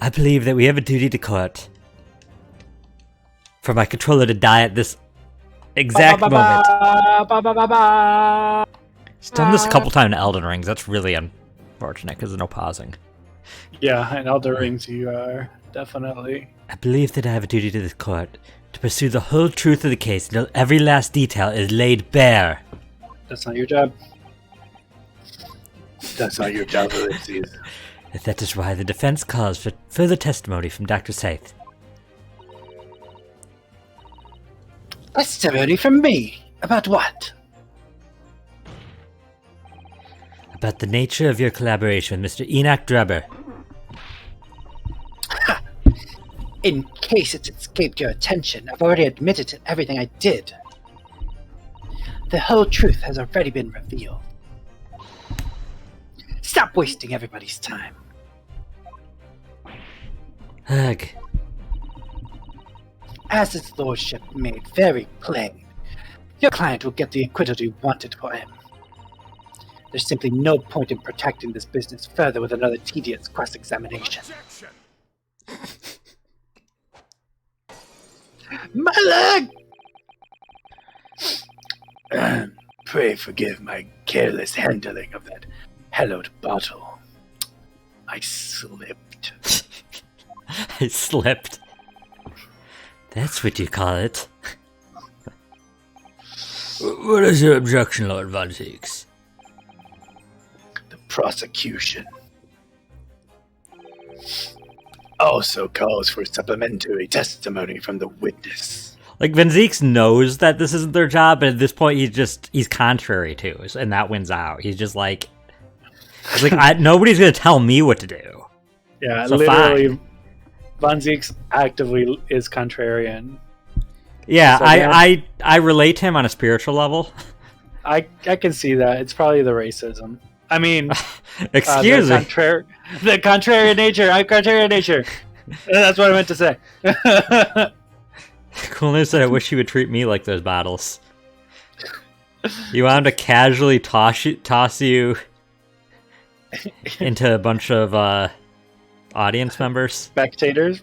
I believe that we have a duty to court. For my controller to die at this exact moment. He's done this a couple times in Elden Rings. That's really unfortunate because there's no pausing. Yeah, in Elden Rings you are definitely. I believe that I have a duty to this court to pursue the whole truth of the case until every last detail is laid bare. That's not your job. That's not your job, Ellipses. That is why the defense calls for further testimony from Dr. Saith. Testimony from me? About what? About the nature of your collaboration with Mr. Enoch Drebber. In case it's escaped your attention, I've already admitted to everything I did. The whole truth has already been revealed. Stop wasting everybody's time. Ugh. As his lordship made very plain, your client will get the acquittal you wanted for him. There's simply no point in protecting this business further with another tedious cross-examination. My leg! Pray forgive my careless handling of that hallowed bottle. I slipped. I slipped. That's what you call it. What is your objection, Lord Von Zieks? The prosecution also calls for supplementary testimony from the witness. Like, Von Zieks knows that this isn't their job, but at this point he's contrary to us, and that wins out. He's just like, nobody's gonna tell me what to do. Yeah, so literally, fine. Von Zieks actively is contrarian. Yeah, So I relate to him on a spiritual level. I can see that. It's probably the racism. I mean, excuse me. The contrarian nature. I'm contrarian nature. That's what I meant to say. Coolness said, I wish you would treat me like those bottles. You want him to casually toss you into a bunch of audience members? Spectators?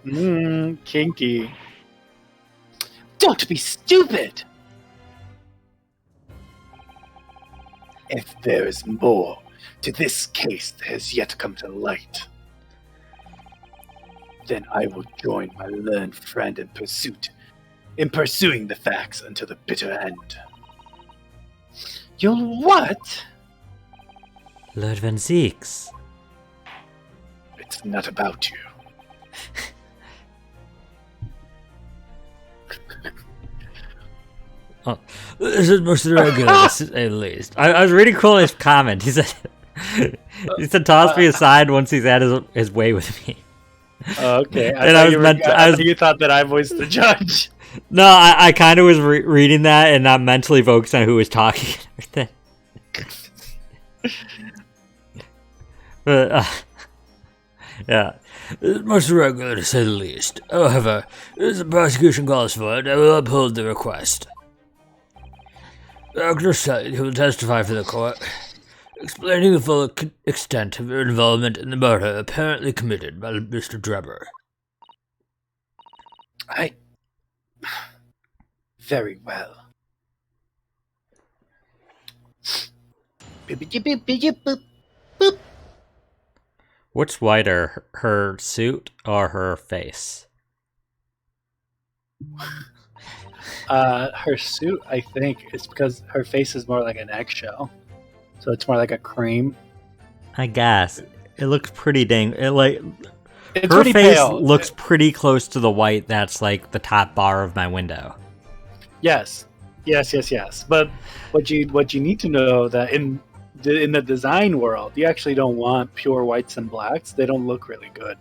Kinky. Don't be stupid! If there is more to this case that has yet to come to light, then I will join my learned friend in pursuing the facts until the bitter end. You'll what? Lord Van Zieks. It's not about you. Oh, this is most regular, at least. I was reading Coolness' comment. He said, toss me aside once he's had his way with me. Okay. You thought that I was the judge. No, I kind of was reading that and not mentally focused on who was talking and everything. But, yeah. It's most irregular, to say the least. However, as the prosecution calls for it, I will uphold the request. Dr. Said, who will testify for the court, explaining the full extent of your involvement in the murder apparently committed by Mr. Drebber. Very well. What's whiter, her suit or her face? Her suit, I think, is because her face is more like an eggshell, so it's more like a cream. I guess it looks pretty dang. It's her pretty face pale. looks pretty close to the white. That's like the top bar of my window. Yes. But what you need to know that in the design world, you actually don't want pure whites and blacks. They don't look really good.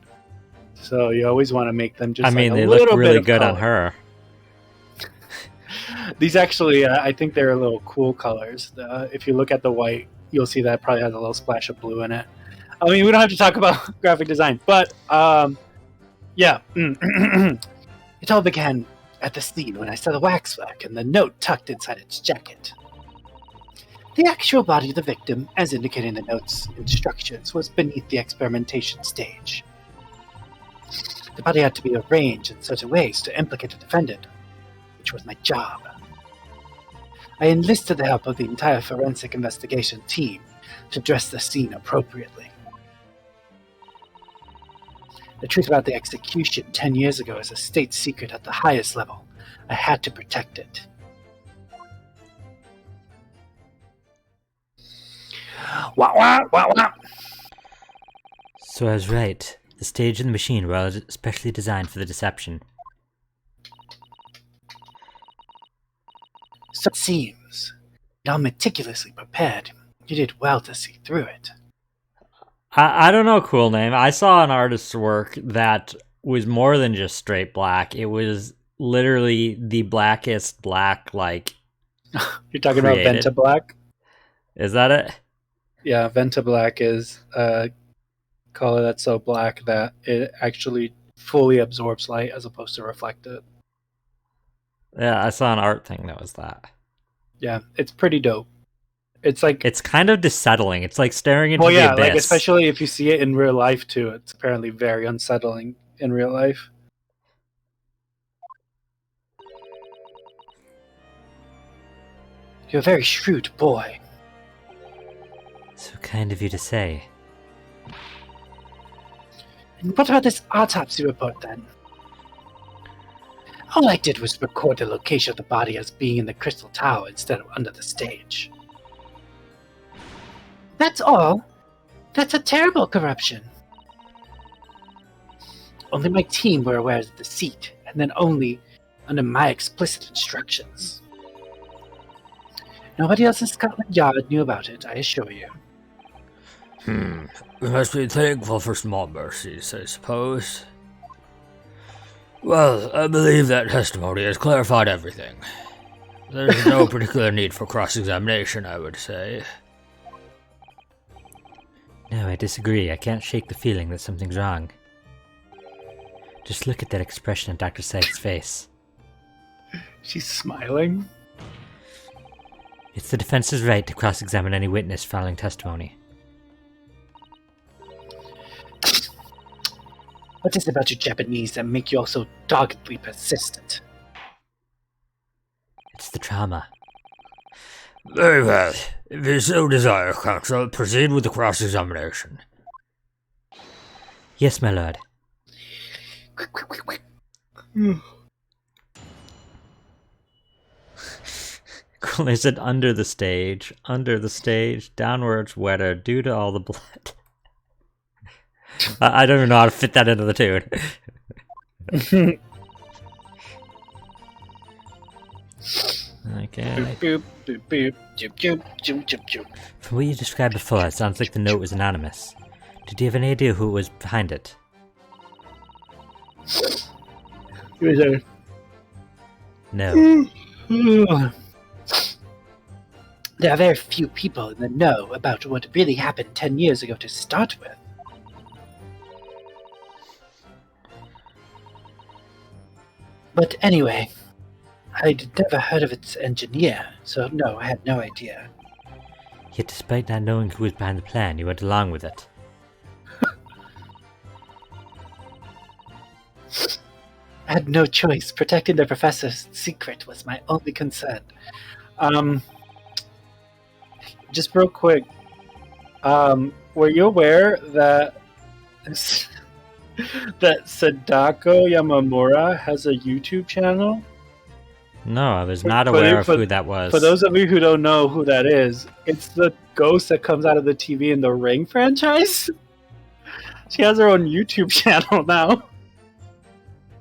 So you always want to make them just. They a look little really bit good color. on her. These actually, I think they're a little cool colors. If you look at the white, you'll see that it probably has a little splash of blue in it. I mean, we don't have to talk about graphic design, but yeah. It all began at the scene when I saw the waxwork and the note tucked inside its jacket. The actual body of the victim, as indicated in the note's instructions, was beneath the experimentation stage. The body had to be arranged in certain ways to implicate the defendant, which was my job. I enlisted the help of the entire forensic investigation team to dress the scene appropriately. The truth about the execution 10 years ago is a state secret at the highest level. I had to protect it. Wah, wah, wah, wah. So I was right. The stage and the machine were all especially designed for the deception. So it seems. All meticulously prepared. You did well to see through it. I don't know, cool name. I saw an artist's work that was more than just straight black. It was literally the blackest black, like... You're talking created. about Venta Black? Is that it? Yeah, Venta Black is a color that's so black that it actually fully absorbs light as opposed to reflect it. Yeah, I saw an art thing that was that. Yeah, it's pretty dope. It's like... It's kind of dissettling. It's like staring into well, yeah, the abyss. like especially if you see it in real life too. It's apparently very unsettling in real life. You're a very shrewd boy. So kind of you to say. And what about this autopsy report then? All I did was record the location of the body as being in the Crystal Tower instead of under the stage. That's all. That's a terrible corruption. Only my team were aware of the deceit, and then only under my explicit instructions. Nobody else in Scotland Yard knew about it, I assure you. We must be thankful for small mercies, I suppose. Well, I believe that testimony has clarified everything. There's no particular need for cross-examination, I would say. No, I disagree. I can't shake the feeling that something's wrong. Just look at that expression on Dr. Sykes' face. She's smiling. It's the defense's right to cross-examine any witness following testimony. What is it about you Japanese that make you all so doggedly persistent? It's the trauma. Very well. If you so desire, counsel, proceed with the cross-examination. Yes, my lord. Cool, they said under the stage, downwards wetter due to all the blood. I don't even know how to fit that into the tune. Okay. Boop, boop, boop, joop, joop, joop, joop, joop. From what you described before, it sounds like the note was anonymous. Did you have any idea who was behind it? Give me a second. No. There are very few people in the know about what really happened 10 years ago to start with. But anyway, I'd never heard of its engineer, so no, I had no idea. Yet despite not knowing who was behind the plan, you went along with it. I had no choice. Protecting the professor's secret was my only concern. Just real quick, were you aware that that Sadako Yamamura has a YouTube channel? No, I was not aware of who that was. For those of you who don't know who that is, it's the ghost that comes out of the TV in the Ring franchise. She has her own YouTube channel now.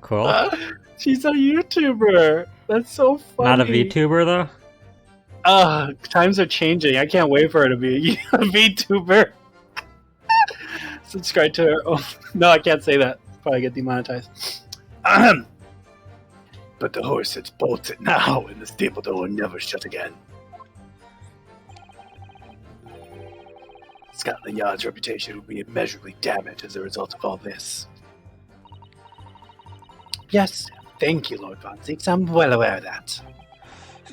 Cool. She's a YouTuber. That's so funny. Not a VTuber, though? Times are changing. I can't wait for her to be a VTuber. Subscribe to her. Oh, no, I can't say that. Probably get demonetized. But the horse is bolted now, and the stable door will never shut again. Scotland Yard's reputation will be immeasurably damaged as a result of all this. Yes, thank you, Lord Von Zeeks. I'm well aware of that.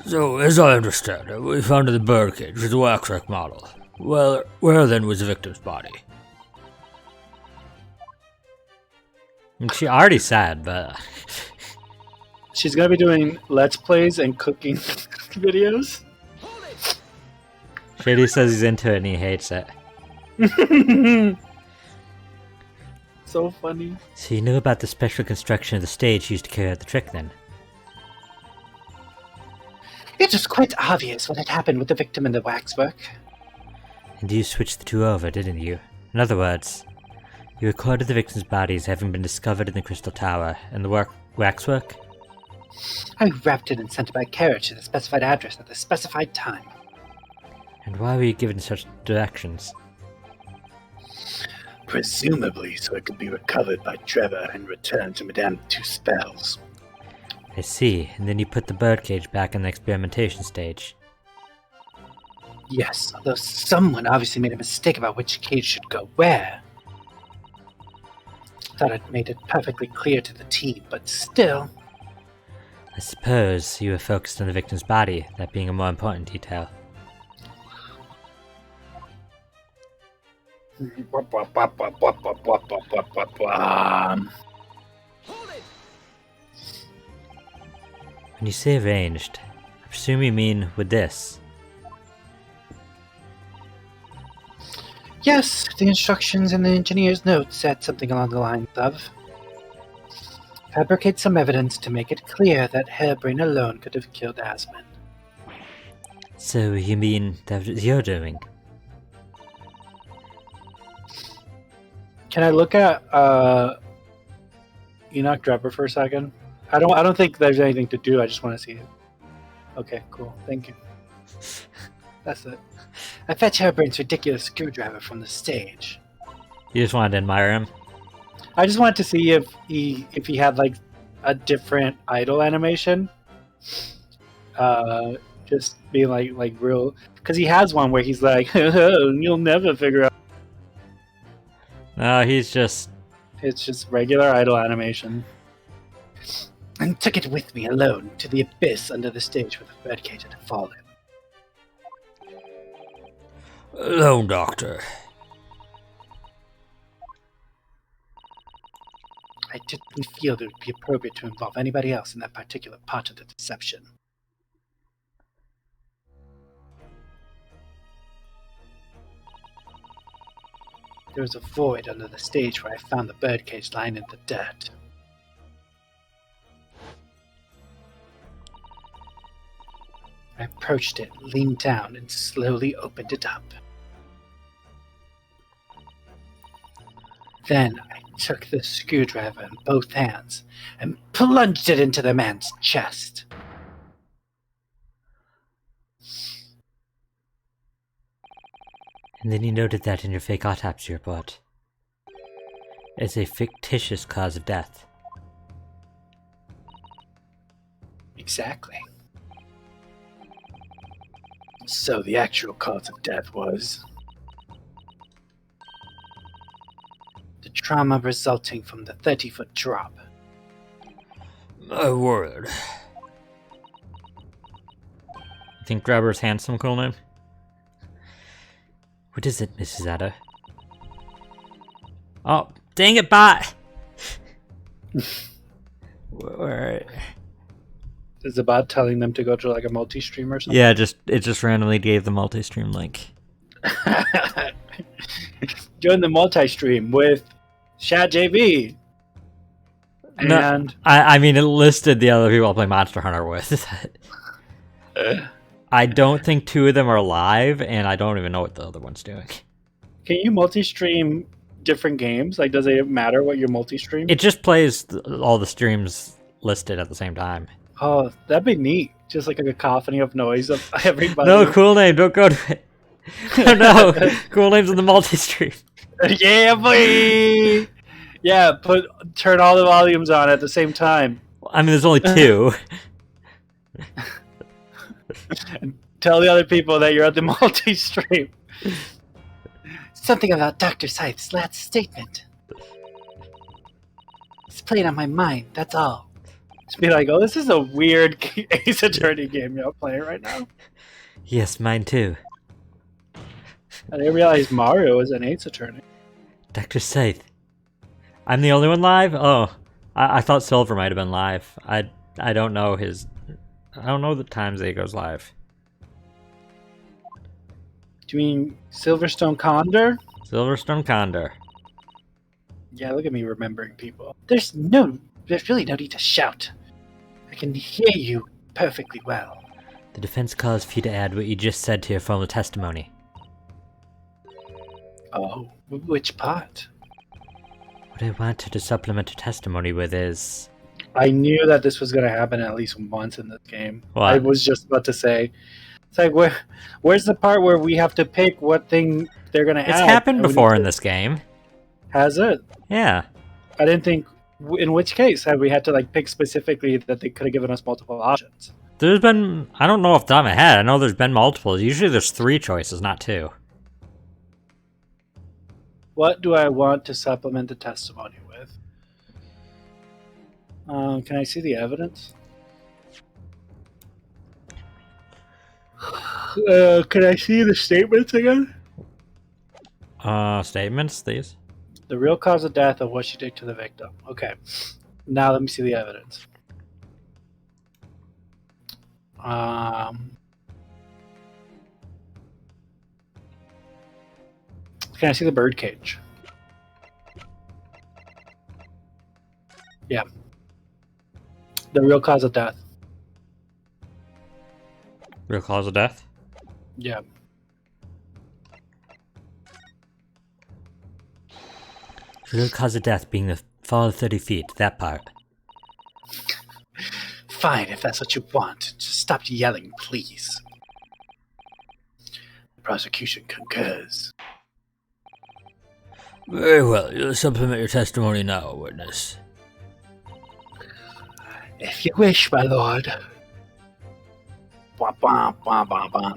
So, as I understand it, we found the birdcage with the waxwork model. Well, where then was the victim's body? And she already said, but She's gonna be doing Let's Plays and cooking videos. Shady says he's into it and he hates it. So funny. So you knew about the special construction of the stage used to carry out the trick then? It was quite obvious what had happened with the victim in the waxwork. And you switched the two over, didn't you? In other words, you recorded the victim's bodies having been discovered in the Crystal Tower and the waxwork? I wrapped it and sent it by carriage to the specified address at the specified time. And why were you given such directions? Presumably so it could be recovered by Trevor and returned to Madame Two-Spells. I see, and then you put the birdcage back in the experimentation stage. Yes, although someone obviously made a mistake about which cage should go where. Thought I'd made it perfectly clear to the team, but still. I suppose you were focused on the victim's body, that being a more important detail. When you say arranged, I presume you mean with this. Yes, the instructions in the engineer's notes said something along the lines of fabricate some evidence to make it clear that Hairbrain alone could have killed Asmund. So you mean that was your doing? Can I look at Enoch Drebber for a second? I don't think there's anything to do. I just want to see it. Okay, cool. Thank you. That's it. I fetch Hairbrain's ridiculous screwdriver from the stage. You just wanted to admire him? I just wanted to see if he had like a different idol animation. Just being like real, because he has one where he's like, "You'll never figure out." No, he's just... It's just regular idol animation. And took it with me alone to the abyss under the stage where the birdcage had fallen. Hello, Doctor. I didn't feel it would be appropriate to involve anybody else in that particular part of the deception. There was a void under the stage where I found the birdcage lying in the dirt. I approached it, leaned down, and slowly opened it up. Then I took the screwdriver in both hands and plunged it into the man's chest. And then you noted that in your fake autopsy report. As a fictitious cause of death. Exactly. So the actual cause of death was the trauma resulting from the 30-foot drop. My word. You think Grabber's handsome, cool name? What is it, Mrs. Adder? Oh, dang it, bot! Where? Is the bot telling them to go to like a multi-stream or something? Yeah, it just randomly gave the multi-stream link. Join the multi-stream with Shat JV. No, And I mean, it listed the other people I play Monster Hunter with. I don't think two of them are live, and I don't even know what the other one's doing. can you multi-stream different games? Like, does it matter what you're multi-stream? It just plays all the streams listed at the same time. Oh, that'd be neat. Just like a cacophony of noise of everybody. No, cool name, don't go to it. No, cool name's in the multi-stream. Yeah, boy. Yeah, turn all the volumes on at the same time. I mean, there's only two. Tell the other people that you're at the multi-stream. Something about Dr. Scythe's last statement. It's playing on my mind, that's all. Just be like, oh, this is a weird Ace Attorney game you're playing right now. Yes, mine too. I didn't realize Mario was an Ace Attorney. Dr. Scythe, I'm the only one live? Oh, I thought Silver might have been live. I don't know his... I don't know the times that he goes live. Do you mean Silverstone Condor? Silverstone Condor. Yeah, look at me remembering people. There's really no need to shout. I can hear you perfectly well. The defense calls for you to add what you just said to your formal testimony. Oh, which part? What I wanted to supplement your testimony with is... I knew that this was going to happen at least once in this game. What? I was just about to say, it's like, where's the part where we have to pick what thing they're going to add? It's happened before in this game. Has it? Yeah. I didn't think, in which case had we had to like pick specifically that they could have given us multiple options. There's been... I don't know off the top of my head. I know there's been multiple. Usually there's 3 choices, not 2. What do I want to supplement the testimony with? Can I see the evidence? Can I see the statements again? Statements, these? The real cause of death of what she did to the victim. Okay. Now let me see the evidence. Can I see the birdcage? Yeah. The real cause of death. Real cause of death? Yeah. Real cause of death being the fall of 30 feet, that part. Fine, if that's what you want. Just stop yelling, please. The prosecution concurs. Very well. You'll supplement your testimony now, witness. If you wish, my lord. Bwah, bwah, bwah, bwah,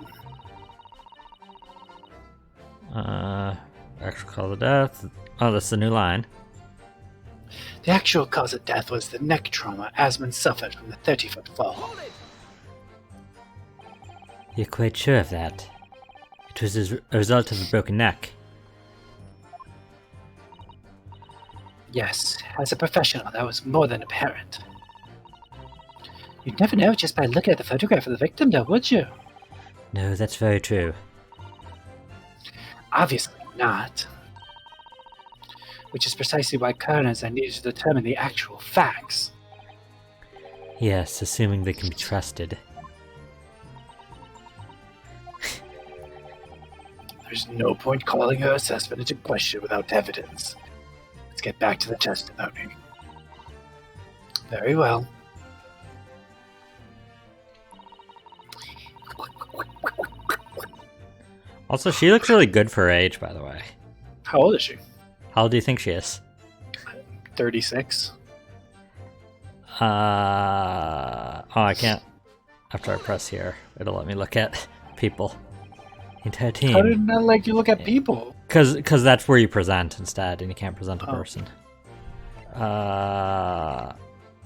bwah. Actual cause of death. Oh, that's the new line. The actual cause of death was the neck trauma Asmund suffered from the 30-foot fall. You're quite sure of that? It was a result of a broken neck. Yes, as a professional, that was more than apparent. You'd never know just by looking at the photograph of the victim, though, would you? No, that's very true. Obviously not. Which is precisely why coroners are needed to determine the actual facts. Yes, assuming they can be trusted. There's no point calling her assessment into question without evidence. Let's get back to the testimony. Very well. Also, she looks really good for her age, by the way. How old is she? How old do you think she is? 36. Oh, I can't. After I press here, it'll let me look at people. Entire team. How did it not let you look at people? Because that's where you present instead, and you can't present a person.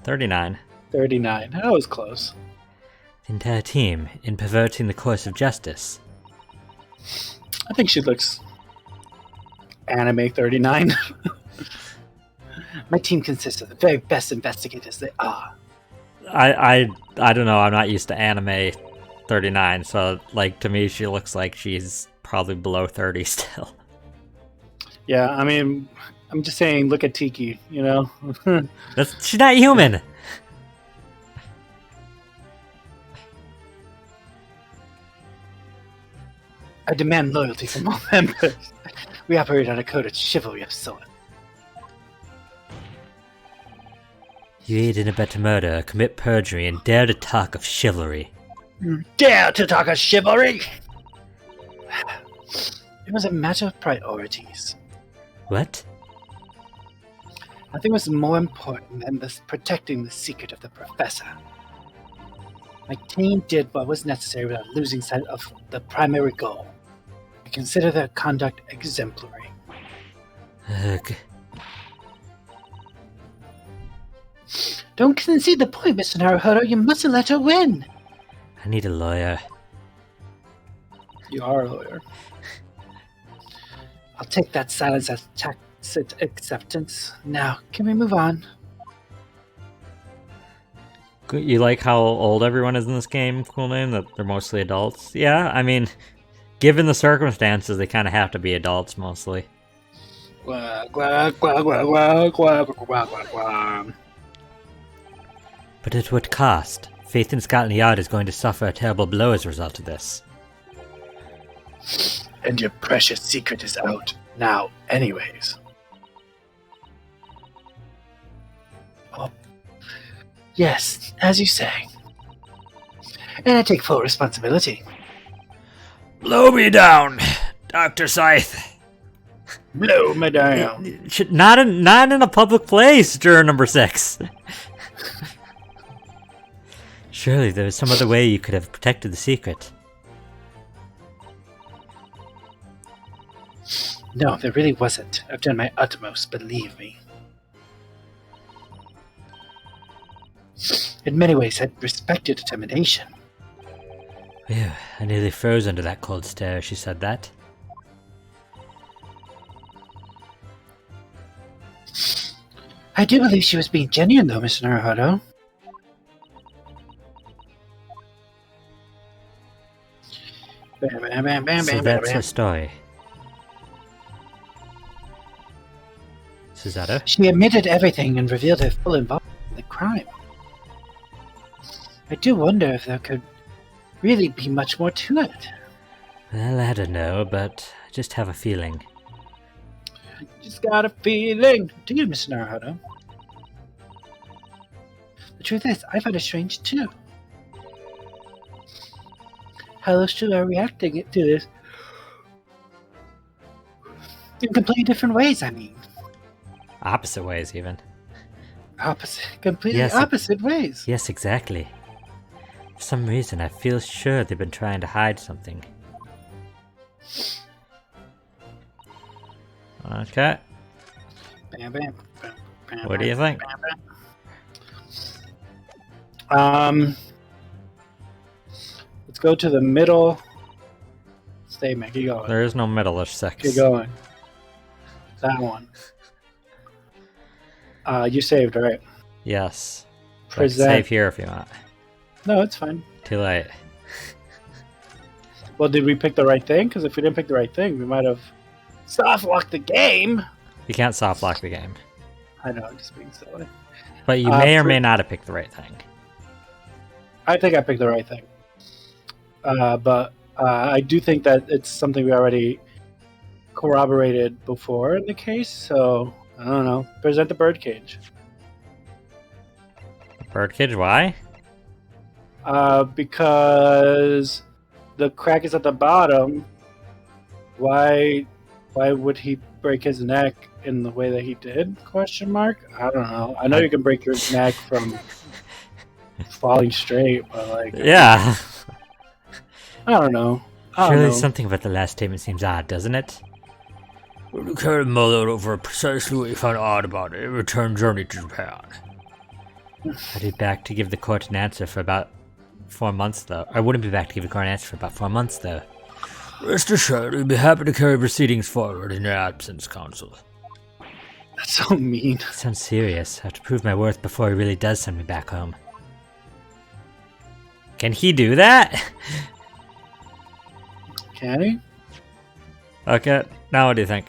39. 39. That was close. The entire team in perverting the course of justice. I think she looks anime 39. My team consists of the very best investigators they are. I don't know. I'm not used to anime 39, so like to me, she looks like she's probably below 30 still. Yeah, I mean, I'm just saying, look at Tiki, you know? She's not human. I demand loyalty from all members. We operate on a code of chivalry of sort. You aid and abet a murder, commit perjury, and dare to talk of chivalry. You dare to talk of chivalry? It was a matter of priorities. What? Nothing was more important than protecting the secret of the professor. My team did what was necessary without losing sight of the primary goal. I consider their conduct exemplary. Ugh. Don't concede the point, Mr. Naruhodo. You mustn't let her win. I need a lawyer. You are a lawyer. I'll take that silence as tacit acceptance. Now, can we move on? You like how old everyone is in this game, Cool Name? That they're mostly adults? Yeah, I mean, given the circumstances, they kind of have to be adults mostly. Quack, quack, quack, quack, quack, quack, quack, quack, quack. But at what cost? Faith in Scotland Yard is going to suffer a terrible blow as a result of this. And your precious secret is out now, anyways. Oh. Yes, as you say. And I take full responsibility. Blow me down, Dr. Scythe. Blow me down. Not in a public place, juror number 6. Surely there was some other way you could have protected the secret. No, there really wasn't. I've done my utmost, believe me. In many ways, I respect your determination. Phew, I nearly froze under that cold stare as she said that. I do believe she was being genuine, though, Mr. Naruhodo. Bam, bam, bam, bam, So bam, that's bam, her bam. story. Susato? She admitted everything and revealed her full involvement in the crime. I do wonder if there could really be much more to it. Well, I don't know, but I just have a feeling. Just got a feeling. Do you, Mr. Naruhodo? The truth is, I find it strange too. How those two are reacting to this in completely different ways, I mean. Opposite ways, even. Completely Yes, opposite ways. Yes, exactly. For some reason, I feel sure they've been trying to hide something. Okay. Bam, bam, bam, bam, What do you bam, think? bam, bam. Let's go to the middle statement. Keep going. There is no middle, there's 6. Keep going. That one. You saved, right? Yes. Like, Present. save here if you want. No, it's fine. Too late. Well, did we pick the right thing? Because if we didn't pick the right thing, we might have soft locked the game. You can't soft lock the game. I know, I'm just being silly. But you may or for- may not have picked the right thing. I think I picked the right thing. But I do think that it's something we already corroborated before in the case, so I don't know. Present the birdcage. Birdcage, why? Because the crack is at the bottom. Why would he break his neck in the way that he did? Question mark. I don't know. I know you can break your neck from falling straight, but like, Yeah. I don't know. I don't Surely know. something about the last statement seems odd, doesn't it? We carried Mother over precisely what you found odd about it. Return journey to Japan. I'd be back to give the court an answer for about 4 months, though. I wouldn't be back to give the court an answer for about 4 months, though. Rest assured, we'd be happy to carry proceedings forward in your absence, Counsel. That's so mean. Sounds serious. I have to prove my worth before he really does send me back home. Can he do that? Can he? Okay. Now what do you think?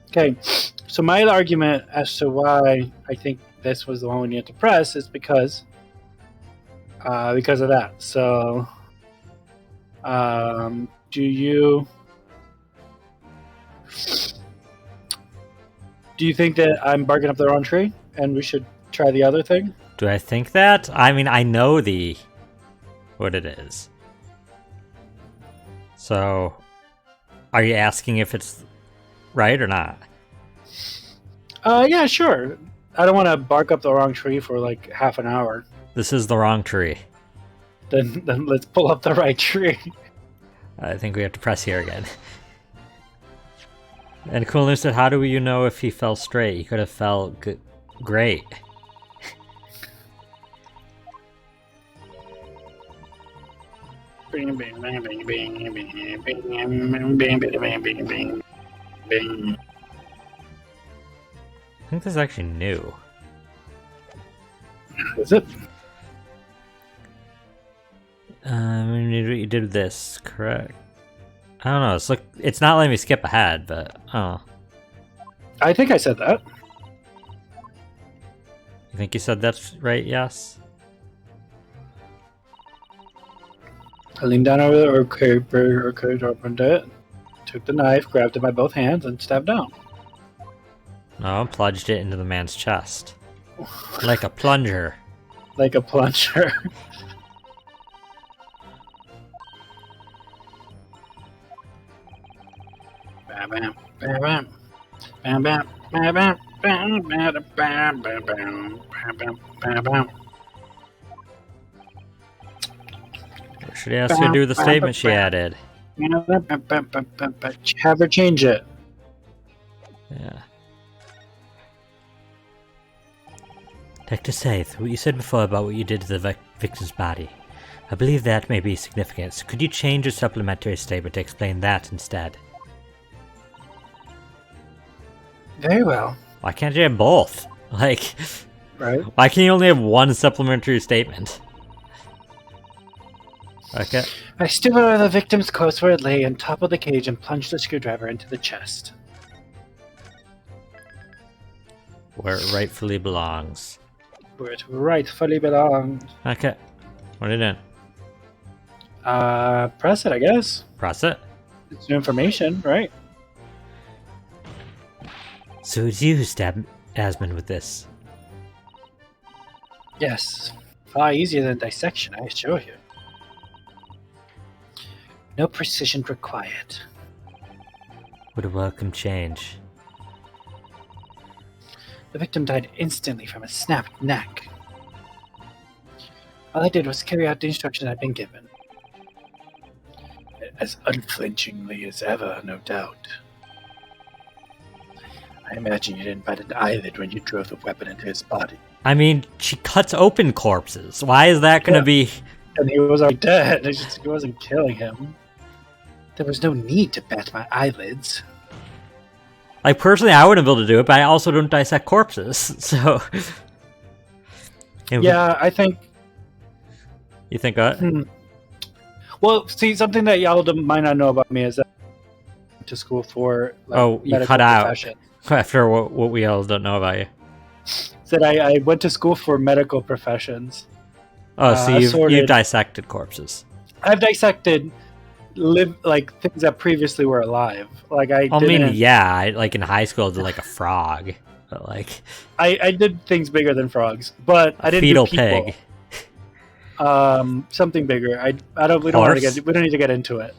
Okay, so my argument as to why I think this was the one we needed to press is because of that. So, do you think that I'm barking up the wrong tree and we should try the other thing? Do I think that? I mean, I know what it is. So, are you asking if it's right or not? Yeah, sure. I don't want to bark up the wrong tree for like half an hour. This is the wrong tree. Then let's pull up the right tree. I think we have to press here again. And Coolness said, how do you know if he fell straight? He could have fell great. Bam, bam, I think this is actually new. Is it? You did this, correct? I don't know. It's not letting me skip ahead, but oh. I think I said that. You think you said that's right? Yes. I leaned down over the orchid, opened it, took the knife, grabbed it by both hands, and stabbed down. No, plunged it into the man's chest. Like a plunger. Like a plunger. Bam, bam, bam, bam. Bam, bam, bam, bam, bam, bam, bam, bam, bam, bam, bam, bam. Should I ask her to do the statement she added? Have her change it. Yeah. Dr. Saith, what you said before about what you did to the victim's body, I believe that may be significant. So could you change your supplementary statement to explain that instead? Very well. Why can't you have both? Like, Right? why can you only have one supplementary statement? Okay. I stood over the victim's corpse where it lay on top of the cage and plunged the screwdriver into the chest. Where it rightfully belongs. Where it rightfully belongs. Okay. What are you doing? Press it, I guess. Press it? It's new information, right? So it's you who stabbed Asmund with this. Yes, far easier than dissection, I assure you. No precision required. What a welcome change. The victim died instantly from a snapped neck. All I did was carry out the instructions I'd been given. As unflinchingly as ever, no doubt. I imagine you didn't bat an eyelid when you drove the weapon into his body. I mean, she cuts open corpses. Why is that gonna be... And he was already dead. He wasn't killing him. There was no need to bat my eyelids. Like, personally, I wouldn't be able to do it, but I also don't dissect corpses, so... Yeah, I think... You think what? Well, see, something that y'all might not know about me is that I went to school for... Like, Oh, you medical cut out. profession. After what we all don't know about you. Said I went to school for medical professions. Oh, so you've assorted- dissected corpses. I've dissected things that previously were alive. Like I mean, yeah, like in high school, I did like a frog, but like I did things bigger than frogs, but I didn't fetal do people. pig, Something bigger. We don't want to we don't need to get into it.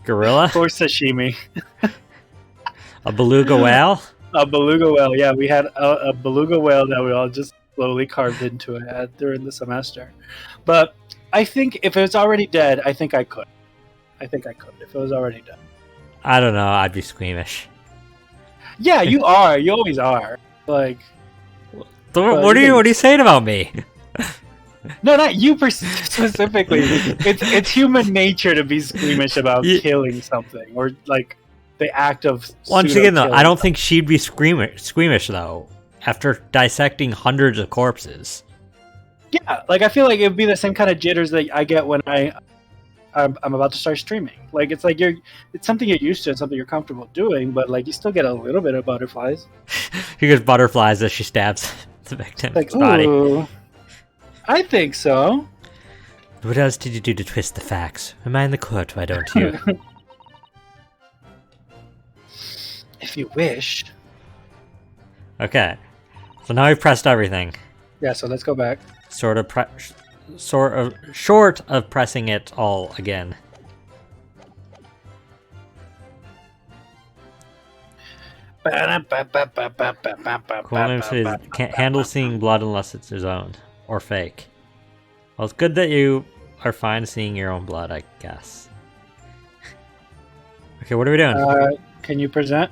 gorilla, Horse sashimi, a beluga whale. a beluga whale. Yeah, we had a beluga whale that we all just slowly carved into it during the semester. But I think if it was already dead, I think I could. If it was already dead. I don't know. I'd be squeamish. Yeah, you are. You always are. Like, What are you saying about me? no, not you specifically. It's human nature to be squeamish about killing something or like the act of. Once again, though, pseudo-killing. I don't think she'd be squeamish though. After dissecting hundreds of corpses. Yeah, like I feel like it'd be the same kind of jitters that I get when I'm about to start streaming. Like it's like it's something you're used to, and something you're comfortable doing, but like you still get a little bit of butterflies. He gets butterflies as she stabs the victim's Like, body. ooh, I think so. What else did you do to twist the facts? Remind the court, why don't you? If you wish. Okay, so now we've pressed everything. Yeah, so let's go back. Short of pressing it all again. Cool name says can't handle seeing blood unless it's his own or fake. Well, it's good that you are fine seeing your own blood, I guess. Okay, what are we doing? Can you present?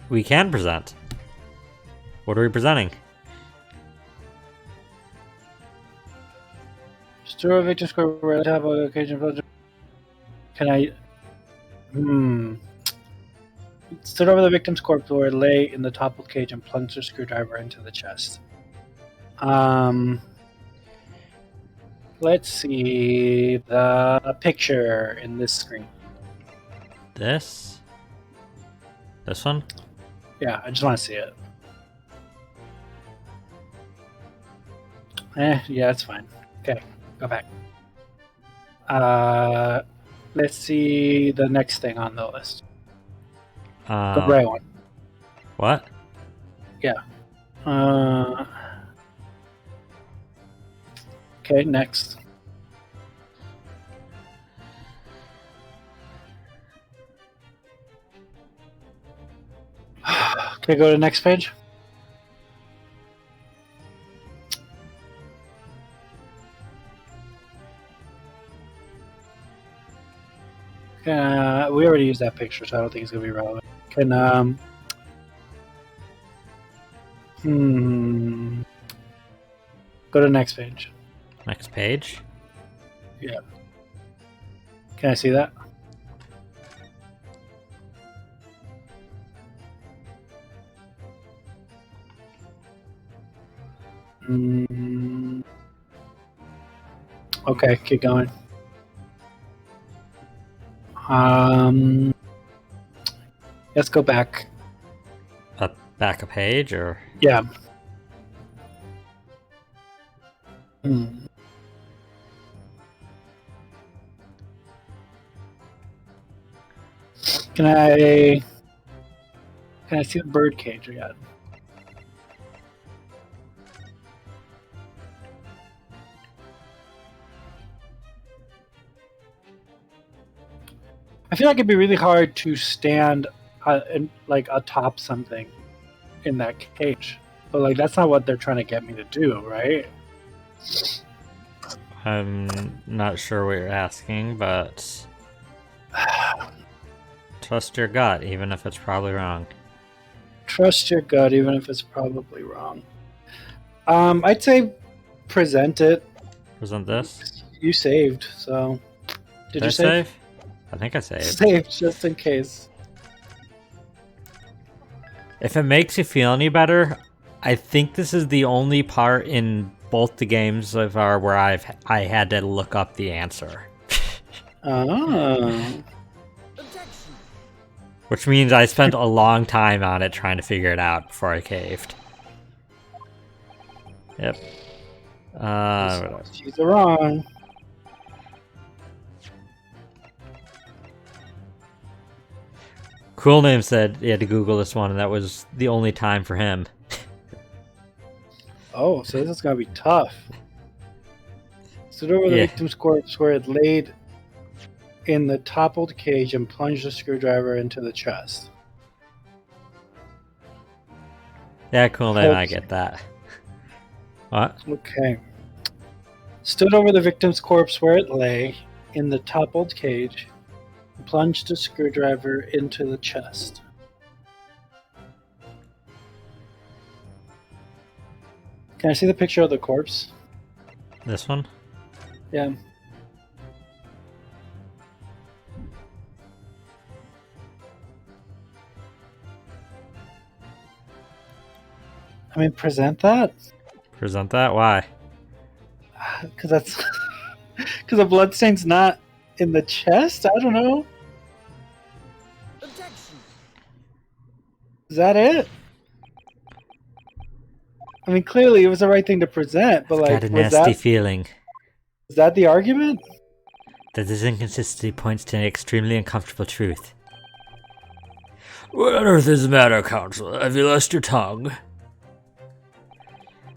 We can present. What are we presenting? Store a victim score where I have a occasion. Can I? Stood over the victim's corpse where it lay in the toppled cage and plunged a screwdriver into the chest. Let's see the picture in this screen. This one? Yeah, I just want to see it. Yeah, it's fine. Okay, go back. Let's see the next thing on the list. The gray one. What? Yeah. Okay, next. Okay, go to the next page. We already used that picture, so I don't think it's gonna be relevant. Can go to the next page. Next page? Yeah. Can I see that? Okay, keep going. Let's go back. Back a page, or? Yeah. Can I see the bird cage again? I feel like it'd be really hard to stand atop something in that cage, but like that's not what they're trying to get me to do, right? I'm not sure what you're asking, but trust your gut, even if it's probably wrong. Trust your gut, even if it's probably wrong. I'd say present it. Present this? You saved, so did you save? I think I saved. Saved just in case. If it makes you feel any better, I think this is the only part in both the games so far where I had to look up the answer. Oh. Which means I spent a long time on it trying to figure it out before I caved. Yep. She's wrong. Cool Name said he had to Google this one, and that was the only time for him. Oh, so this is gonna be tough. Stood over the victim's corpse where it laid in the toppled cage and plunged a screwdriver into the chest. Yeah, Cool Name, I get that. What? Okay. Stood over the victim's corpse where it lay in the toppled cage and plunged a screwdriver into the chest. Can I see the picture of the corpse? This one? Yeah. I mean, present that? Present that? Why? Because that's... Because the bloodstain's not in the chest? I don't know. Objection. Is that it? I mean, clearly it was the right thing to present, but like, Got a nasty feeling is that the argument? that this inconsistency points to an extremely uncomfortable truth. What on earth is the matter, Counselor? Have you lost your tongue?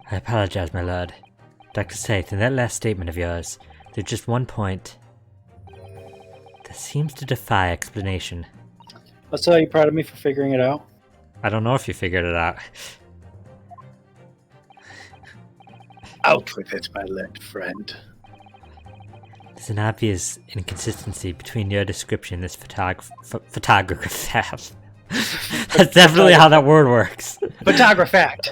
I apologize, my lord. Dr. Saith, in that last statement of yours, there's just one point that seems to defy explanation. Let's tell you, proud of me for figuring it out. I don't know if you figured it out. Out with it, my lead friend. There's an obvious inconsistency between your description and this photograph. That's definitely how that word works. Photographact.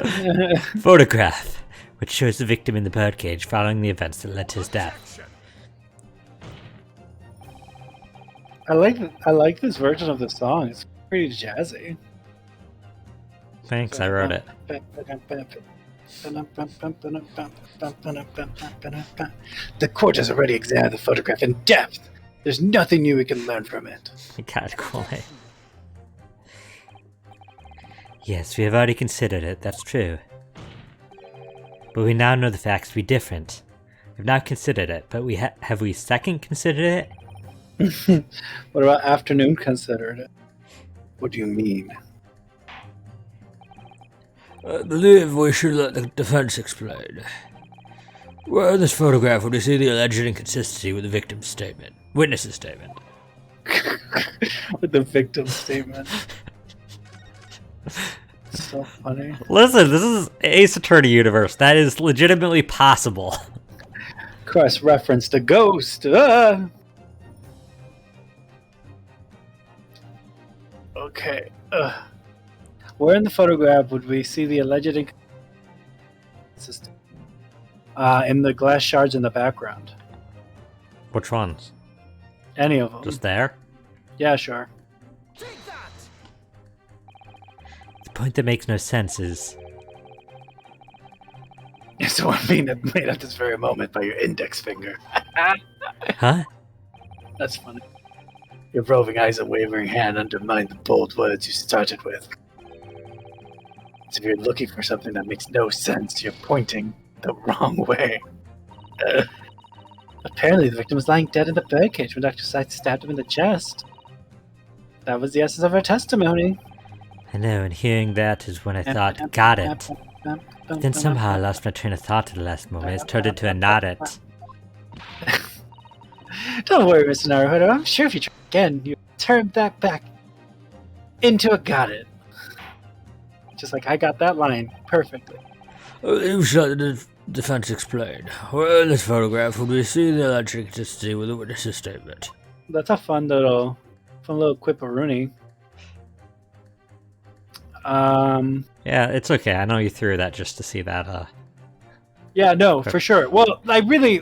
Photograph, which shows the victim in the birdcage following the events that led to his death. I like this version of the song. It's pretty jazzy. Thanks, I wrote it. The court has already examined the photograph in depth. There's nothing new we can learn from it. God, cool name. Yes, we have already considered it, that's true. But we now know the facts to be different. We've not considered it, but have we second considered it? What about afternoon considered it? What do you mean? I believe we should let the defense explain. Where in this photograph would we see the alleged inconsistency with the victim's statement? Witness's statement. With the victim statement. So funny. Listen, this is Ace Attorney universe. That is legitimately possible. Cross reference to Ghost. Okay. Where in the photograph would we see the alleged inconsistency? In the glass shards in the background. Which ones? Any of them. Just there? Yeah, sure. The point that makes no sense is... It's the one being made at this very moment by your index finger. Huh? That's funny. Your roving eyes and wavering hand undermine the bold words you started with. As if you're looking for something that makes no sense, you're pointing the wrong way. Apparently, the victim was lying dead in the birdcage when Dr. Sykes stabbed him in the chest. That was the essence of her testimony. I know, and hearing that is when I thought, got it. Then somehow I lost my train of thought at the last moment. It turned into a not it. Don't worry, Mr. Naruhodo. I'm sure if you try again, you turn that back into a got it. Just like I got that line perfectly. You should let the defense explain. Where in this photograph would we see the alleged inconsistency with the witness's statement? That's a fun little quipperoonie. Yeah, it's okay. I know you threw that just to see that. Yeah, no, for sure. Well, I really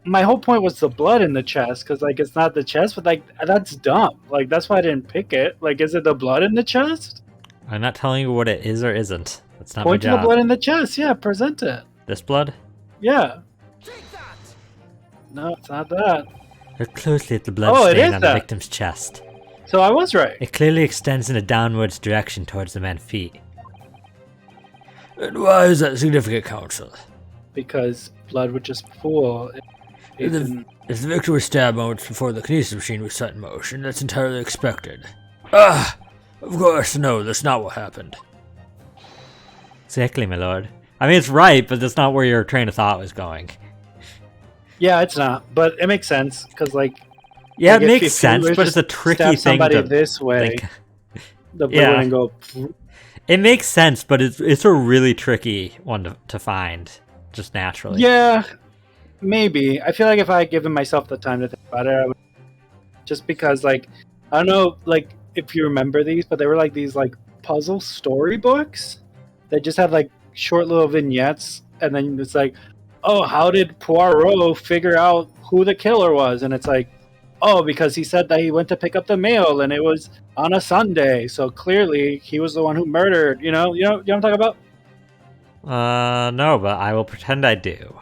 my whole point was the blood in the chest, because it's not the chest, but that's dumb. That's why I didn't pick it. Is it the blood in the chest? I'm not telling you what it is or isn't. That's not Point my to job. the blood in the chest. Yeah, present it. This blood? Yeah. No, it's not that. Look closely at the blood Oh, it stain is on that. the victim's chest. So I was right. It clearly extends in a downwards direction towards the man's feet. And why is that significant, counsel? Because blood would just pool. If the victim was stabbed moments before the kinesis machine was set in motion, that's entirely expected. Of course, no, that's not what happened. Exactly, my lord. I mean, it's right, but that's not where your train of thought was going. Yeah, it's not, but it makes sense because Yeah, it if makes you sense, were but to it's a tricky stab thing somebody to this way. think. The blood Yeah. wouldn't go. It makes sense, but it's a really tricky one to find, just naturally. Yeah, maybe. I feel like if I had given myself the time to think about it, I would, just because I don't know if you remember these, but they were these puzzle storybooks. They just have short little vignettes, and then it's oh, how did Poirot figure out who the killer was? And it's oh, because he said that he went to pick up the mail and it was on a Sunday, so clearly he was the one who murdered. You know what I'm talking about? No, but I will pretend I do.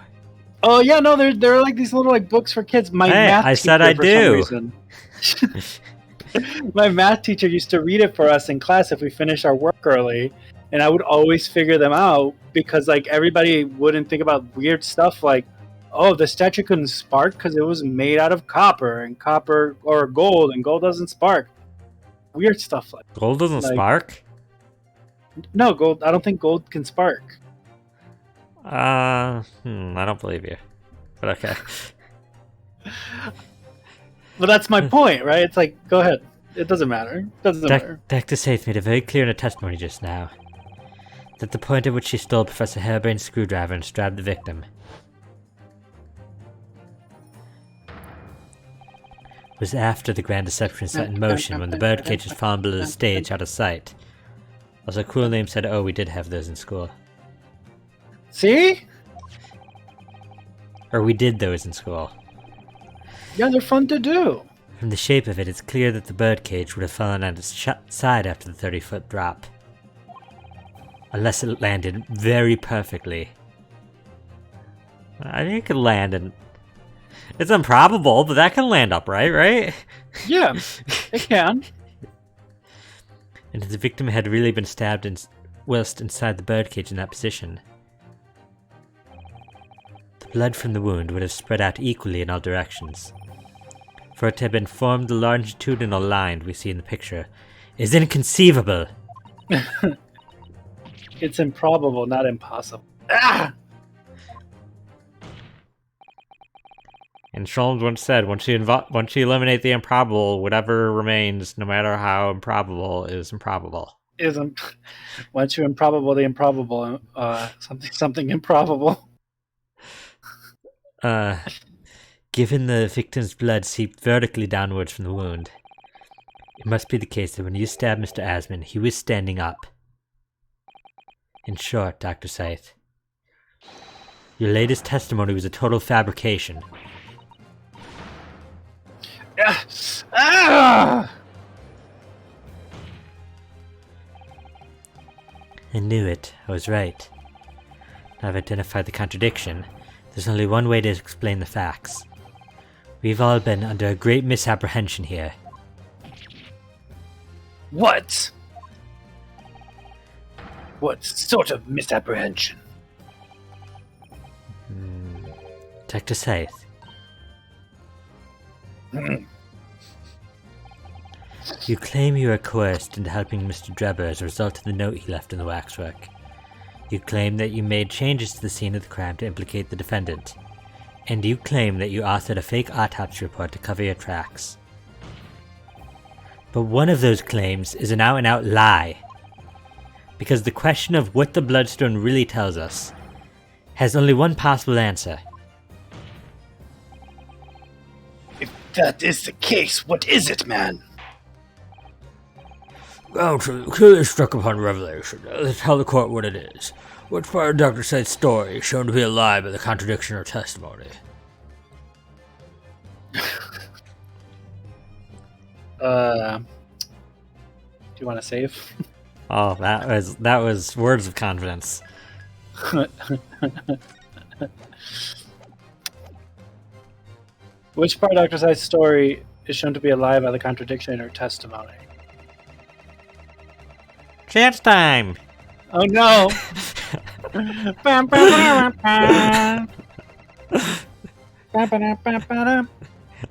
Oh yeah, no, they're these little books for kids. My Hey, math I teacher, said I for do. some reason, my math teacher used to read it for us in class if we finished our work early, and I would always figure them out because everybody wouldn't think about weird stuff oh, the statue couldn't spark because it was made out of copper, and copper or gold, and gold doesn't spark. Weird stuff Gold doesn't spark? no, gold. I don't think gold can spark. I don't believe you. But okay. But that's my point, right? It's go ahead. It doesn't matter. It doesn't matter. Dr. Saith made it very clear in her testimony just now that the point at which she stole Professor Harebrain's screwdriver and stabbed the victim was after the grand deception set in motion when the birdcage was found below the stage out of sight. Also, cool name said, oh, we did have those in school. See? Or we did those in school. Yeah, they're fun to do. From the shape of it, it's clear that the birdcage would have fallen on its side after the 30-foot drop. Unless it landed very perfectly. I think it could land and... It's improbable, but that can land upright, right? Yeah, it can. And if the victim had really been stabbed whilst inside the birdcage in that position, the blood from the wound would have spread out equally in all directions. For it to have been formed the longitudinal line we see in the picture is inconceivable. It's improbable, not impossible. Ah! And Sholmes once said, once you eliminate the improbable, whatever remains, no matter how improbable, is improbable. Once you improbable the improbable, something improbable. Given the victim's blood seeped vertically downwards from the wound, it must be the case that when you stabbed Mr. Asman, he was standing up. In short, Dr. Scythe, your latest testimony was a total fabrication. Ah! I knew it. I was right. Now I've identified the contradiction. There's only one way to explain the facts. We've all been under a great misapprehension here. What? What sort of misapprehension? Dr. Scythe. You claim you were coerced into helping Mr. Drebber as a result of the note he left in the waxwork. You claim that you made changes to the scene of the crime to implicate the defendant. And you claim that you authored a fake autopsy report to cover your tracks. But one of those claims is an out-and-out lie. Because the question of what the bloodstone really tells us has only one possible answer. If that is the case, what is it, man? Counsel, clearly struck upon revelation. Let's tell the court what it is. Which part of Dr. Scythe's story is shown to be a lie by the contradiction or testimony? Do you want to save? Oh, that was words of confidence. Which part of Dr. Scythe's story is shown to be a lie by the contradiction or testimony? Chance time! Oh no!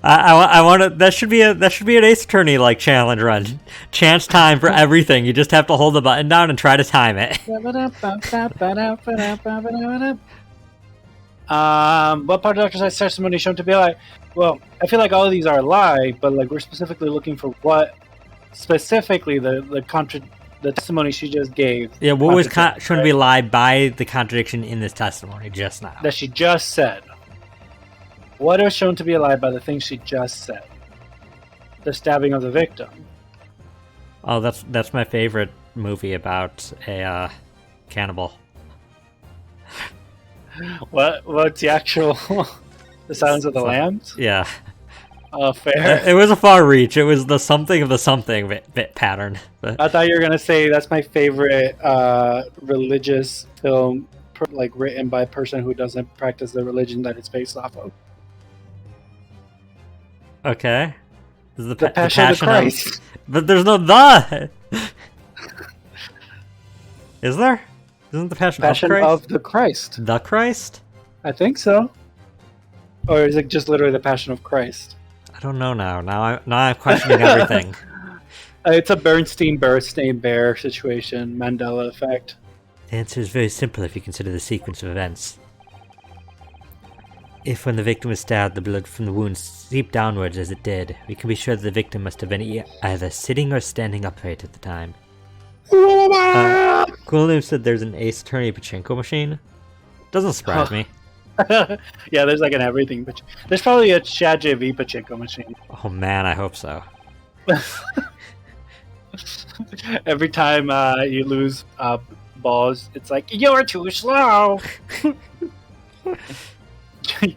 I want to. That should be an Ace Attorney like challenge run. Chance time for everything. You just have to hold the button down and try to time it. What part of Dr. Scythe's testimony is shown to be a lie? Well, I feel like all of these are a lie, but like we're specifically looking for what specifically the testimony she just gave. Yeah, what was shown to be a lie by the contradiction in this testimony just now? That she just said. What is shown to be a lie by the thing she just said? The stabbing of the victim. Oh, that's my favorite movie about a cannibal. What's the actual? The Silence of the Lambs? Yeah. Oh, fair. It was a far reach. It was the something of the something bit pattern. But... I thought you were gonna say that's my favorite religious film, like written by a person who doesn't practice the religion that it's based off of. Okay. This is the Passion of Christ. But there's no the. Is there? Isn't the Passion of Christ? Of the Christ. The Christ? I think so. Or is it just literally the Passion of Christ? I don't know now. Now I'm questioning everything. It's a Bernstein Bear situation, Mandela effect. The answer is very simple if you consider the sequence of events. If when the victim was stabbed, the blood from the wound seeped downwards as it did, we can be sure that the victim must have been either sitting or standing upright at the time. Cool Name said there's an Ace Attorney pachinko machine. Doesn't surprise me. Yeah, there's like an everything. But there's probably a Chad JV pachinko machine. Oh man, I hope so. Every time you lose balls, it's like, you're too slow.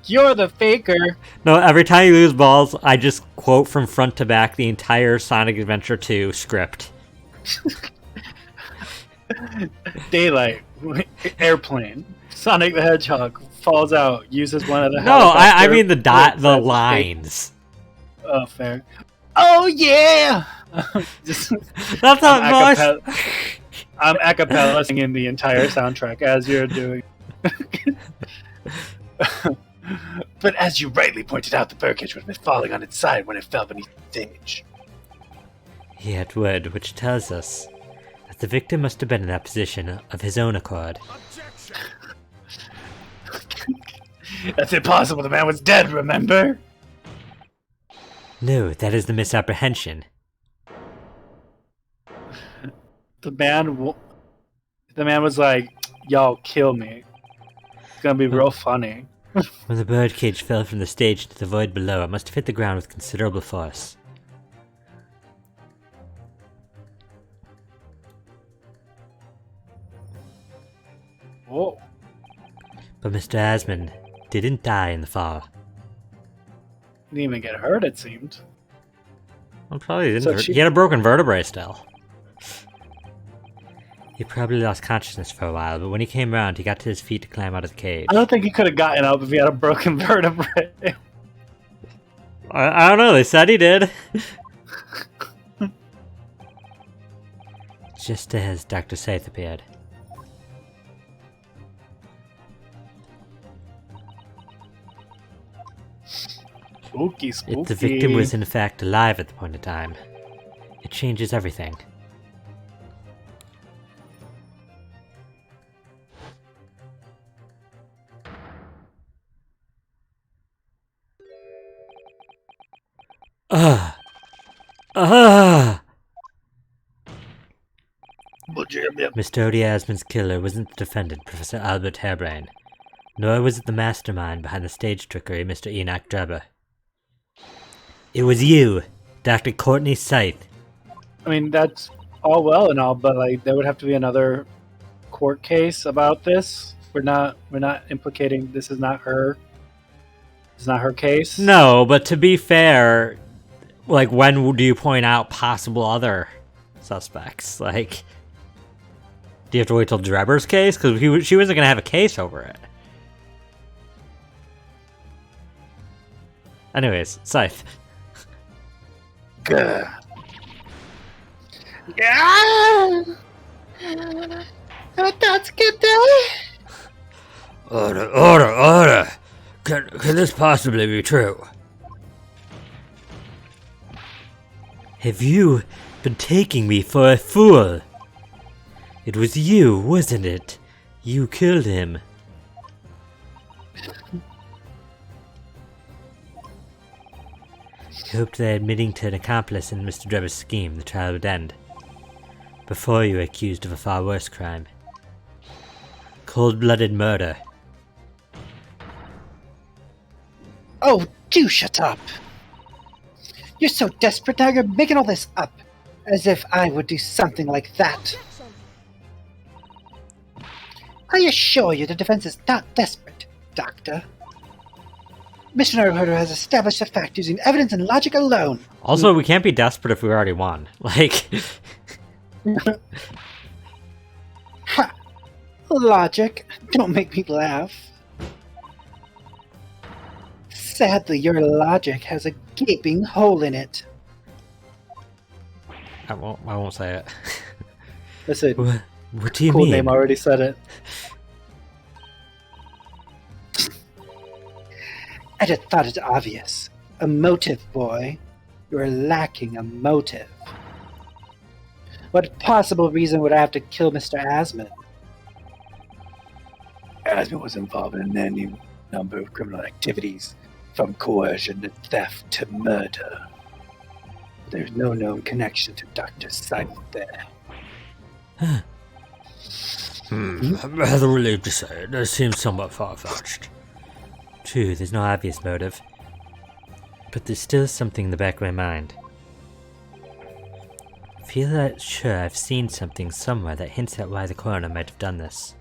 You're the faker. No, every time you lose balls, I just quote from front to back the entire Sonic Adventure 2 script. Daylight, airplane, Sonic the Hedgehog falls out, uses one of the No, I helicopter mean the planes the as a lines. Oh, fair. Oh yeah! Just, That's not much. I'm acapella singing the entire soundtrack as you're doing. But as you rightly pointed out, the birdcage would have been falling on its side when it fell beneath the stage. Yeah, it would, which tells us that the victim must have been in that position of his own accord. That's impossible. The man was dead, remember? No, that is the misapprehension. The man was like, "Y'all kill me. It's gonna be real funny." When the birdcage fell from the stage into the void below, it must have hit the ground with considerable force. Whoa. But Mr. Asmund didn't die in the fall. Didn't even get hurt, it seemed. Well, probably didn't. So Hurt. He had a broken vertebrae still. He probably lost consciousness for a while, but when he came around, he got to his feet to climb out of the cage. I don't think he could have gotten up if he had a broken vertebrae. I don't know. They said he did. Just as Dr. Scythe appeared. Spooky. If the victim was in fact alive at the point of time, it changes everything. Mr. Odie Asmund's killer wasn't the defendant, Professor Albert Harebrain, nor was it the mastermind behind the stage trickery, Mr. Enoch Drebber. It was you, Dr. Courtney Scythe. I mean, that's all well and all, but like there would have to be another court case about this. We're not implicating. This is not her. It's not her case. No, but to be fair, like, when do you point out possible other suspects? Like, do you have to wait till Drebber's case? Because she wasn't going to have a case over it. Anyways, Scythe. Yeah. That's good day. Order! Can this possibly be true? Have you been taking me for a fool? It was you, wasn't it? You killed him. You hoped that admitting to an accomplice in Mr. Drebber's scheme, the trial would end. Before you were accused of a far worse crime. Cold-blooded murder. Oh, do shut up. You're so desperate now you're making all this up. As if I would do something like that. I assure you the defense is not desperate, Doctor. Mr. Naruhodo has established the fact using evidence and logic alone. Also, we can't be desperate if we already won. Like... Ha! Logic. Don't make me laugh. Sadly, your logic has a gaping hole in it. I won't say it. Listen, What do you cool mean? name already said it. I just thought it obvious. A motive, boy. You're lacking a motive. What possible reason would I have to kill Mr. Asmund? Asmund was involved in any number of criminal activities, from coercion to theft to murder. There's no known connection to Dr. Scythe there. I'm rather relieved to say it. That seems somewhat far-fetched. True, there's no obvious motive. But there's still something in the back of my mind. I feel that sure I've seen something somewhere that hints at why the coroner might have done this.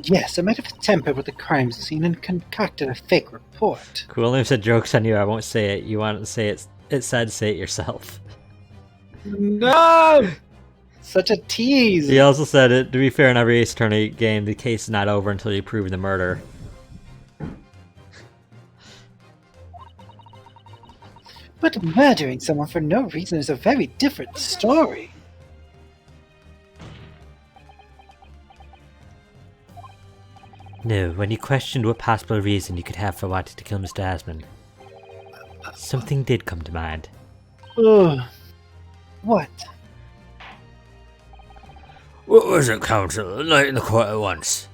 Yes, I might have tampered with the crime scene and concocted a fake report. Cool name said joke's on you, I won't say it. You want to say it, it said say it yourself. No! Such a tease. He also said it, to be fair, in every Ace Attorney game, the case is not over until you prove the murder. But murdering someone for no reason is a very different story. No, when you questioned what possible reason you could have for wanting to kill Mr. Asmund, something did come to mind. Ugh. What? What was it, Counsel? A night in the court at once.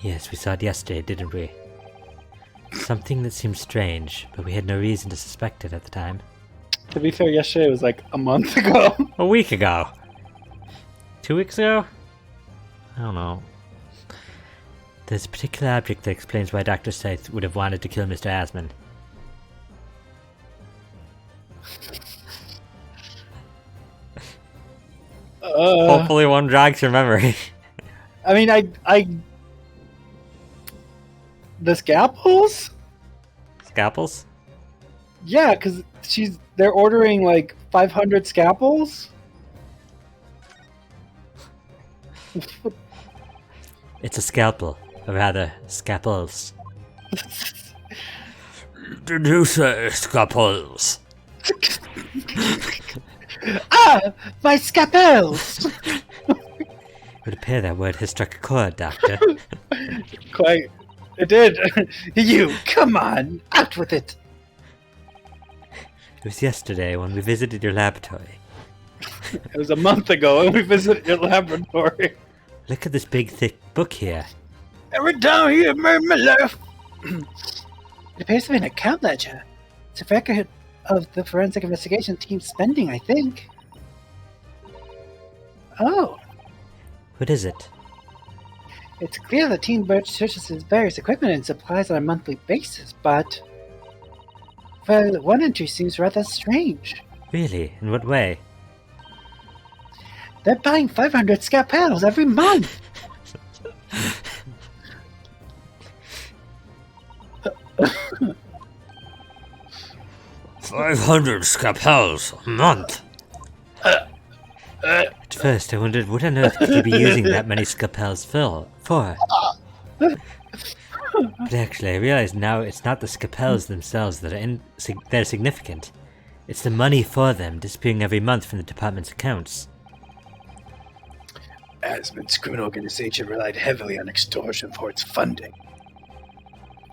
Yes, we saw it yesterday, didn't we? Something that seemed strange, but we had no reason to suspect it at the time. To be fair, yesterday was like a month ago. A week ago. 2 weeks ago? I don't know. There's a particular object that explains why Dr. Scythe would have wanted to kill Mr. Asmund. Hopefully one jogs your memory. I mean, the scalpels? Scalpels? Yeah, because they're ordering like 500 scalpels. It's a scalpel, or rather, scalpels. Did you say scalpels? Ah! My scalpels! It would appear that word has struck a chord, Doctor. Quite. It did. You, come on! Out with it! It was yesterday when we visited your laboratory. It was a month ago when we visited your laboratory. Look at this big, thick book here. Every time you made me laugh. It appears to be an account ledger. It's a record of the forensic investigation team's spending, I think. Oh, What is it? it's clear the team purchases various equipment and supplies on a monthly basis, but one entry seems rather strange. Really? In what way? They're buying 500 scalpels every month. 500 scalpels a month. At first, I wondered what on earth could you be using that many scalpels for? But actually, I realize now it's not the scalpels themselves that are significant. It's the money for them disappearing every month from the department's accounts. Asmund's criminal organization relied heavily on extortion for its funding.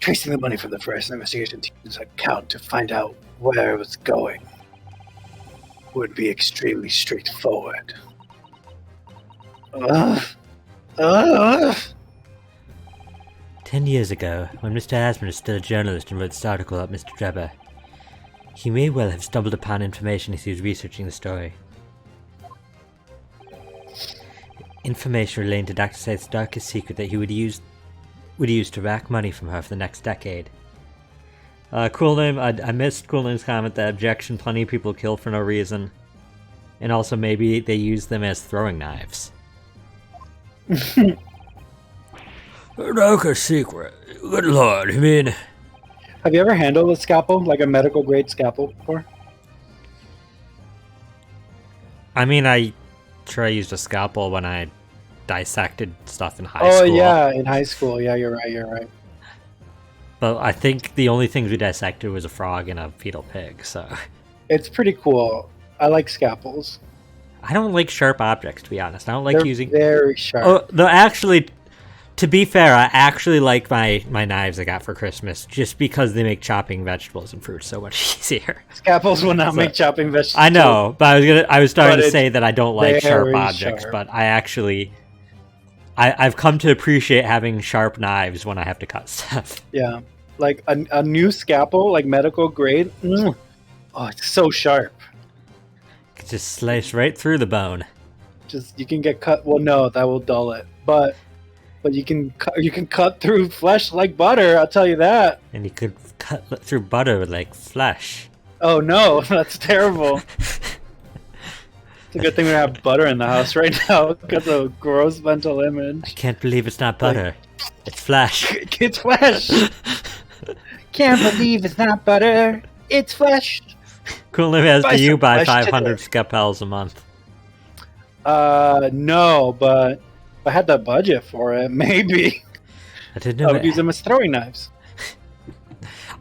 Tracing the money from the forensic investigation team's account to find out where it was going would be extremely straightforward. Ugh. 10 years ago, when Mr. Asmund was still a journalist and wrote this article about Mr. Drebber, he may well have stumbled upon information as he was researching the story. Information relating to Dr. Scythe's darkest secret that he would use to rack money from her for the next decade. Cool name, I missed Cool Name's comment that objection, plenty of people kill for no reason. And also maybe they use them as throwing knives. Darkest secret. Good lord, you mean... Have you ever handled a scalpel, like a medical grade scalpel before? I mean, I used a scalpel when I dissected stuff in high school. Oh yeah, in high school. Yeah, you're right. But I think the only things we dissected was a frog and a fetal pig, so... It's pretty cool. I like scalpels. I don't like sharp objects, to be honest. I don't like They're using... very sharp. Oh, though actually, to be fair, I actually like my knives I got for Christmas, just because they make chopping vegetables and fruits so much easier. Scalpels will not make chopping vegetables. I know, but I was starting But to say that I don't like sharp objects, sharp. but I actually... I've come to appreciate having sharp knives when I have to cut stuff. Yeah, like a new scalpel, like medical grade. Oh, it's so sharp. Could just slice right through the bone. Just you can get cut. Well, no, that will dull it. But you can cut through flesh like butter. I'll tell you that. And you could cut through butter like flesh. Oh no, that's terrible. a good thing we have butter in the house right now because of gross mental I image. can't believe it's not butter. It's flesh. It's flesh. Can't believe it's not butter. It's flesh. Cool name has Buy do you some buy flesh 500 today. scalpels a month? No, but if I had the budget for it, maybe I didn't I know would use them as throwing knives.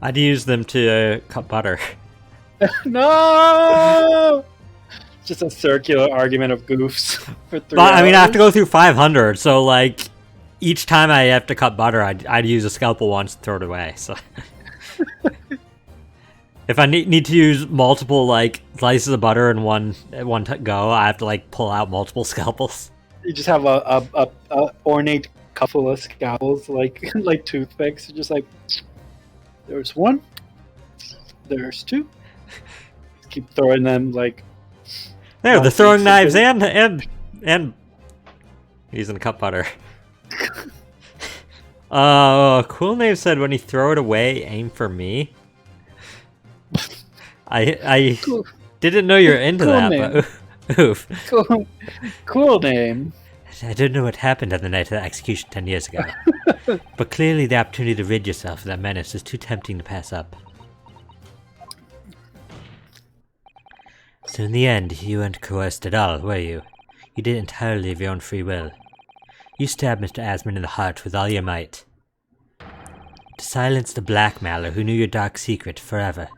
I'd use them to cut butter. No. Just a circular argument of goofs for 3 But I mean, I have to hours. go through 500, so like each time I have to cut butter, I'd use a scalpel once and throw it away. So if I need to use multiple like slices of butter in one go, I have to like pull out multiple scalpels. You just have a ornate couple of scalpels, like like toothpicks. Just like there's one, there's two. Keep throwing them like. There, the throwing knives Nonsense. and using cut butter. Cool Name said when you throw it away, aim for me. I Cool, didn't know you're into Cool that, name. but oof. cool name. I didn't know what happened on the night of the execution 10 years ago. But clearly the opportunity to rid yourself of that menace is too tempting to pass up. So in the end, you weren't coerced at all, were you? You did it entirely of your own free will. You stabbed Mr. Asman in the heart with all your might. To silence the blackmailer who knew your dark secret forever.